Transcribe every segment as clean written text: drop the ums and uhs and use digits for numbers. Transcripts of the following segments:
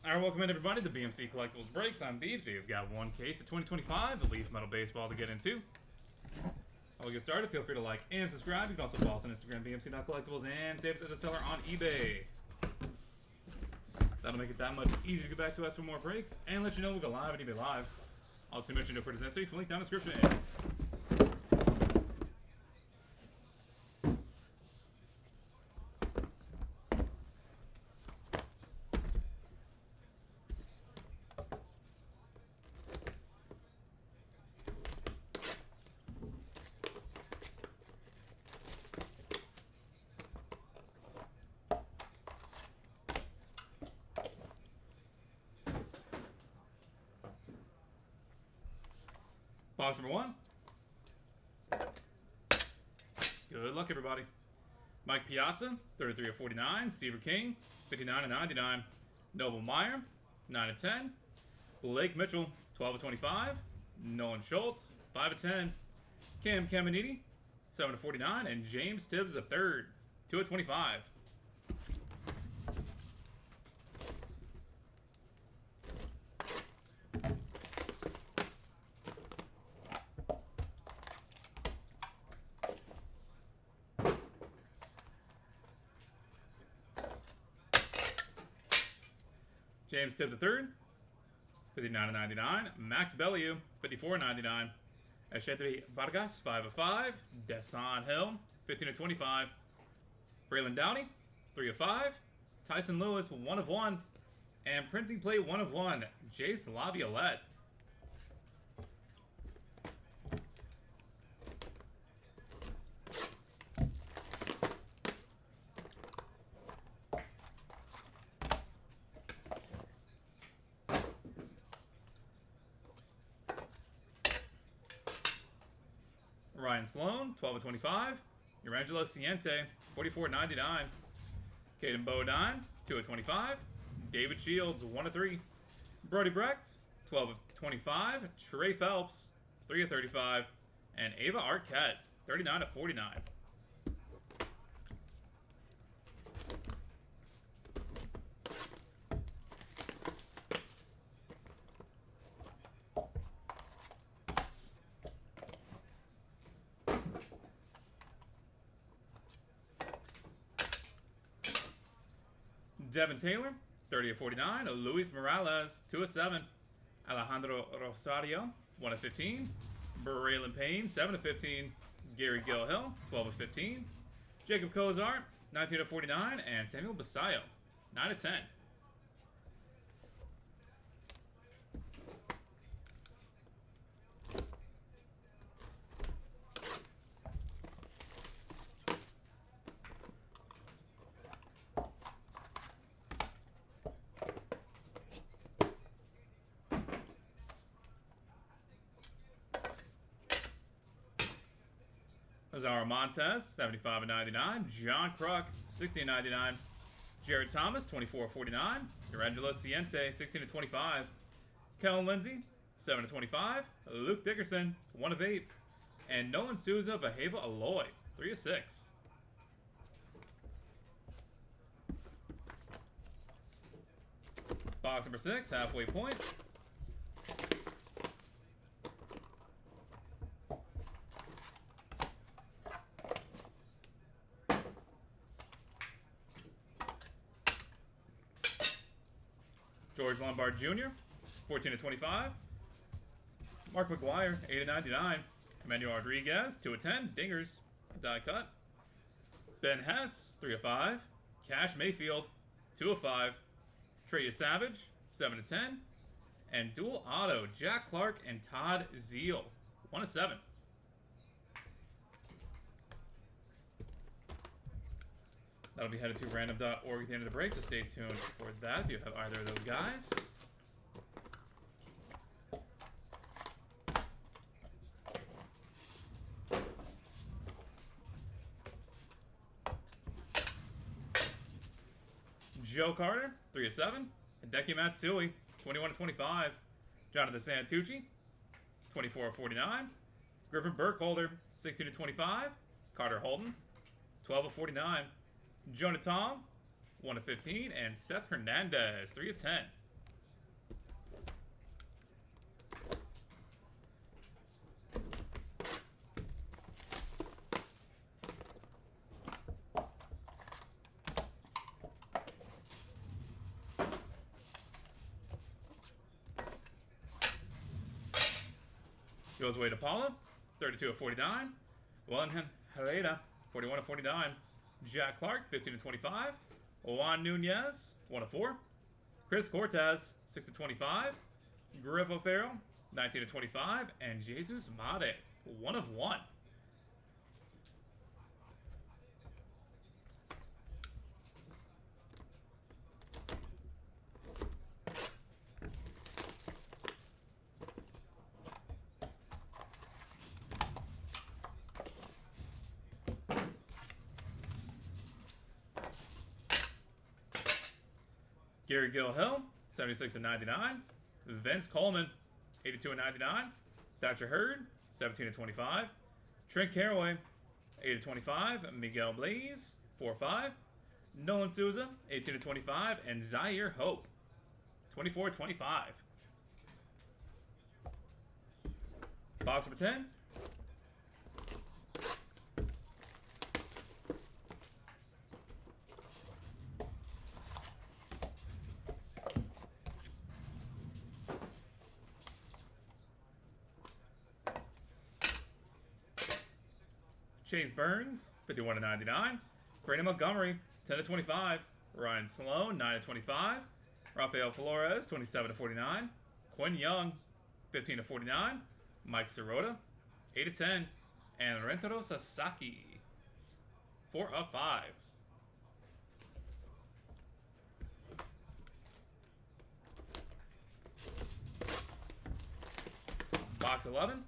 Alright, welcome in everybody to BMC Collectibles Breaks. I'm Beef. Today we've got one case of 2025 Elite Metal Baseball to get into. While we get started, feel free to like and subscribe. You can also follow us on Instagram, BMC.collectibles, and save us as a seller on eBay. That'll make it that much easier to get back to us for more breaks and let you know we'll go live at eBay Live. Also mention no purchase necessary. Link down in the description. Box number one. Good luck, everybody. Mike Piazza, 33 of 49. Seaver King, 59 of 99. Noble Meyer, 9 of 10. Blake Mitchell, 12 of 25. Nolan Schultz, 5 of 10. Cam Caminiti, 7 of 49. And James Tibbs, the third, 2 of 25. James Tibb III, 59 of 99. Max Bellieu, 54 of 99. Echetri Vargas, 5 of 5. Desan Hill, 15 of 25. Braylon Downey, 3 of 5. Tyson Lewis, 1 of 1. And printing plate 1 of 1, Jace Laviolette. Ryan Sloan, 12 of 25. Urangelo Ciente, 44.99. Caden Bodine, 2 of 25. David Shields, 1 of 3. Brody Brecht, 12 of 25. Trey Phelps, 3 of 35. And Ava Arquette, 39 of 49. Devin Taylor, 30 of 49. Luis Morales, 2 of 7. Alejandro Rosario, 1 of 15. Braylon Payne, 7 of 15. Gary Gilhill, 12 of 15. Jacob Kozar, 19 of 49. And Samuel Basayo, 9 of 10. Azara Montez, 75 of 99. John Kruk, 60 of 99. Jared Thomas, 24 of 49. Urangelo Ciente, 16 of 25. Kellen Lindsay, 7 of 25. Luke Dickerson, 1 of 8. And Nolan Souza Vaheva Aloy, 3 of 6. Box number 6, halfway point. George Lombard Jr., 14 of 25. Mark McGuire, 8 of 99. Emmanuel Rodriguez, 2 of 10. Dingers, die cut. Ben Hess, 3 of 5. Cash Mayfield, 2 of 5. Trey Savage, 7 of 10. And dual auto, Jack Clark and Todd Zeal, 1 of 7. That'll be headed to random.org at the end of the break, so stay tuned for that if you have either of those guys. Joe Carter, 3 of 7. Hideki Matsui, 21 of 25. Jonathan Santucci, 24 of 49. Griffin Burkholder, 16 of 25. Carter Holton, 12 of 49. Jonah Tong, 1 of 15. And Seth Hernandez, 3 of 10. goes away to Paula, 32 of 49. Wellington Herrera, 41 of 49. Jack Clark, 15 of 25. Juan Nunez, 1 of 4. Chris Cortez, 6 of 25. Griffo Farrell, 19 of 25. And Jesus Made, 1 of 1. Gary Gilhill, 76 and 99. Vince Coleman, 82 and 99. Thatcher Hurd, 17 and 25. Trent Caraway, 8 and 25. Miguel Blaze, 4-5. Nolan Souza, 18 and 25. And Zaire Hope, 24-25. Box number 10. Chase Burns, 51 to 99. Brandon Montgomery, 10 to 25. Ryan Sloan, 9 to 25. Rafael Flores, 27 to 49. Quinn Young, 15 to 49. Mike Sirota, 8 to 10. And Rentaro Sasaki, 4 of 5. Box 11.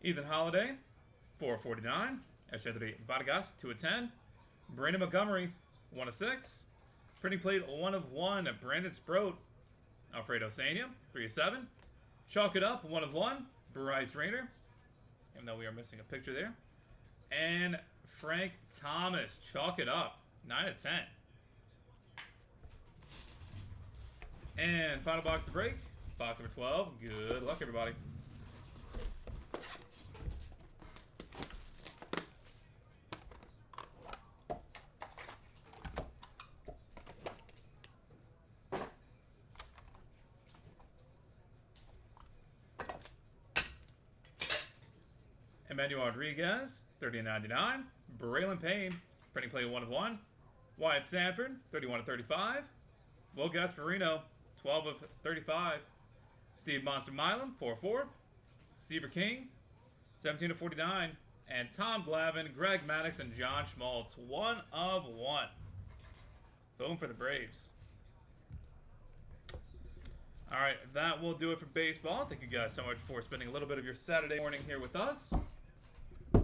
Ethan Holiday, 449. Eshedri Vargas, 2 of 10. Brandon Montgomery, 1 of 6. Printing plate, 1 of 1. Brandon Sproat. Alfredo Sania, 3 of 7. Chalk it up, 1 of 1. Bryce Rayner, even though we are missing a picture there. And Frank Thomas, chalk it up, 9 of 10. And final box to break, box number 12. Good luck, everybody. Emmanuel Rodriguez, 30/99. Braylon Payne, printing play 1 of 1. Wyatt Sanford, 31 of 35. Will Gasparino, 12 of 35. Steve Monster Milam, 4-4. Seaver King, 17 of 49. And Tom Glavine, Greg Maddux, and John Schmaltz, 1 of 1. Boom for the Braves. All right, that will do it for baseball. Thank you guys so much for spending a little bit of your Saturday morning here with us.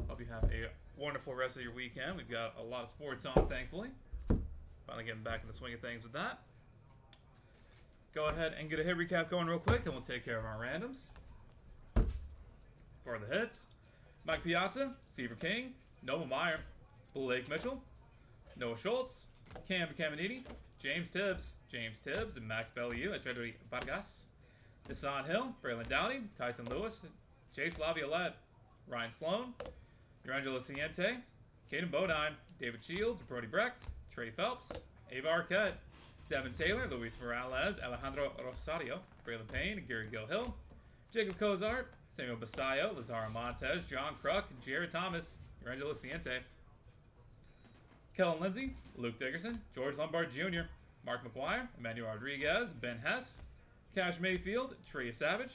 Hope you have a wonderful rest of your weekend. We've got a lot of sports on, thankfully. Finally getting back in the swing of things with that. Go ahead and get a hit recap going real quick, and we'll take care of our randoms. For the hits, Mike Piazza, Seaver King, Noble Meyer, Blake Mitchell, Noah Schultz, Cam Caminiti, James Tibbs, and Max Bellieu, Eshedri Vargas, Desan Hill, Braylon Dowdy, Tyson Lewis, Chase Laviolette, Ryan Sloan, Urangelo Ciente, Caden Bodine, David Shields, Brody Brecht, Trey Phelps, Ava Arquette, Devin Taylor, Luis Morales, Alejandro Rosario, Braylon Payne, Gary Gilhill, Jacob Cozart, Samuel Basayo, Lazaro Montes, John Kruk, Jared Thomas, Urangelo Ciente, Kellen Lindsay, Luke Dickerson, George Lombard Jr., Mark McGuire, Emmanuel Rodriguez, Ben Hess, Cash Mayfield, Trey Savage,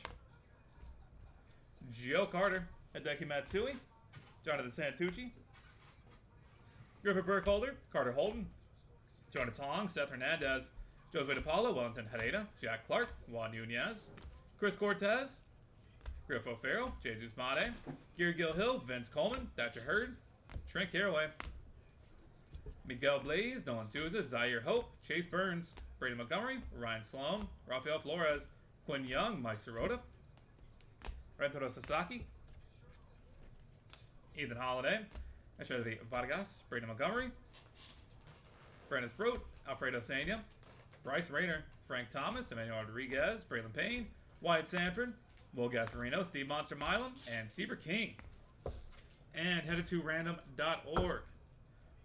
Joe Carter, Hideki Matsui, Jonathan Santucci, Griffith Burkholder, Carter Holden, Jonah Tong, Seth Hernandez, Josue DePaulo, Wellington Herrera, Jack Clark, Juan Nunez, Chris Cortez, Griff O'Farrell, Jesus Made, Gary Gilhill, Vince Coleman, Thatcher Hurd, Trent Caraway, Miguel Blaze, Nolan Souza, Zaire Hope, Chase Burns, Brady Montgomery, Ryan Sloan, Rafael Flores, Quinn Young, Mike Sirota, Rentaro Sasaki, Ethan Holiday, Eshedri Vargas, Brady Montgomery, Brandon Sproat, Alfredo Sania, Bryce Rayner, Frank Thomas, Emmanuel Rodriguez, Braylon Payne, Wyatt Sanford, Will Gasparino, Steve Monster Milam, and Seaver King. And headed to random.org.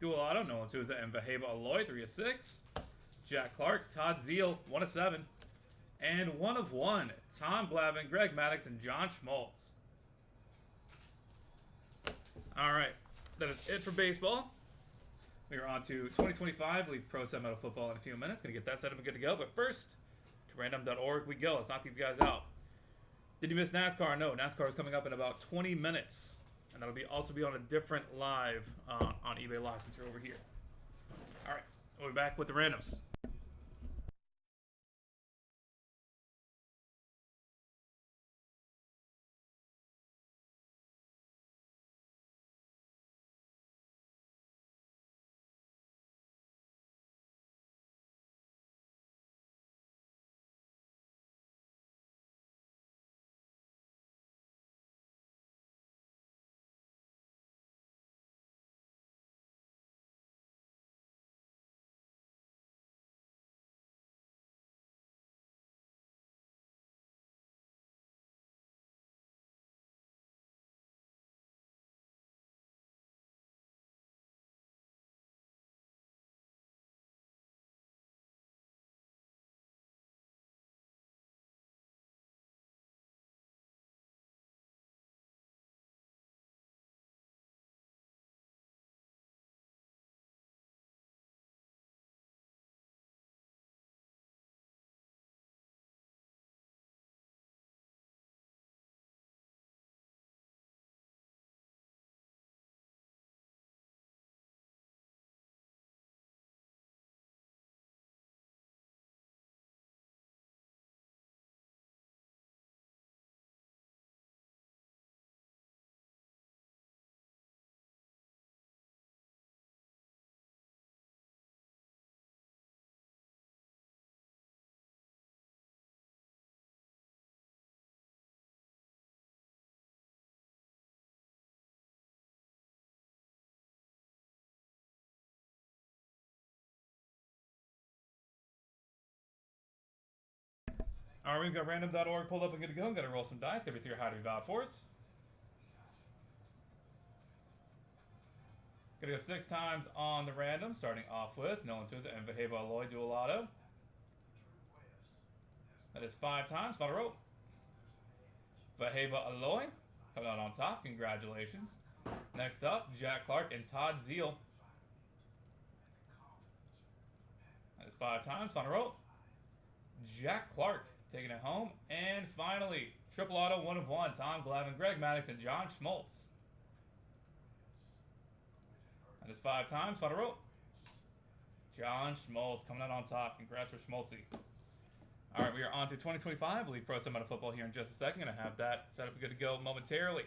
Dual auto, Nolan Souza and Vaheba Aloy, 3 of 6. Jack Clark, Todd Zeal, 1 of 7. And 1 of 1, Tom Glavine, Greg Maddux, and John Schmaltz. Alright, that is it for baseball. We are on to 2025 Leaf Pro Set Metal Football in a few minutes. Going to get that set up and good to go. But first, to random.org we go. Let's knock these guys out. Did you miss NASCAR? No, NASCAR is coming up in about 20 minutes. And that'll also be on a different live on eBay Live since you're over here. Alright, we'll be back with the randoms. Alright, we've got random.org pulled up and good to go. I'm going to roll some dice. Get me through your high to be valid force. Gonna go 6 times on the random, starting off with Nolan Souza and Vaheba Aloy dual auto. That is 5 times. Final roll. Vaheba Aloy coming out on top. Congratulations. Next up, Jack Clark and Todd Zeal. That is 5 times. Final roll. Jack Clark taking it home. And finally, triple auto, 1 of 1. Tom Glavine, Greg Maddux, and John Schmaltz. That is 5 times. Final roll. John Schmaltz coming out on top. Congrats for Schmaltzy. Alright, we are on to 2025 Leaf Pro Set Metal Football here in just a second. Going to have that set up and good to go momentarily.